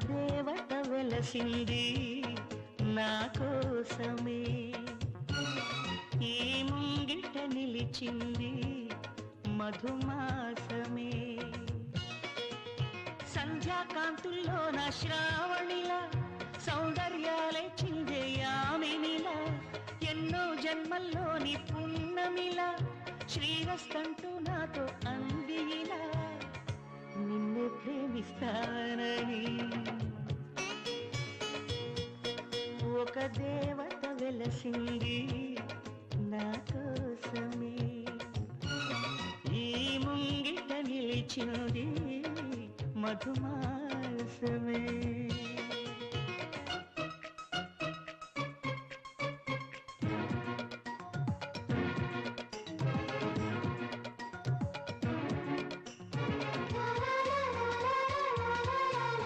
దేవత వెలసింది నా కోసమే, ఈ ముంగిట నిలిచింది మధుమాసమే. సంధ్యాకాంతుల్లో నా శ్రావణిలా సౌందర్యాలే చిందే యామినిలా, ఎన్నో జన్మల్లోని పున్నమిలా శ్రీరస్తంటూ నాతో అందిలా, నిన్నే ప్రేమిస్తానని. ఒక దేవత వెలసింది నా కోసమే, ఈ ముంగిట నిలిచింది మధుమాసమే.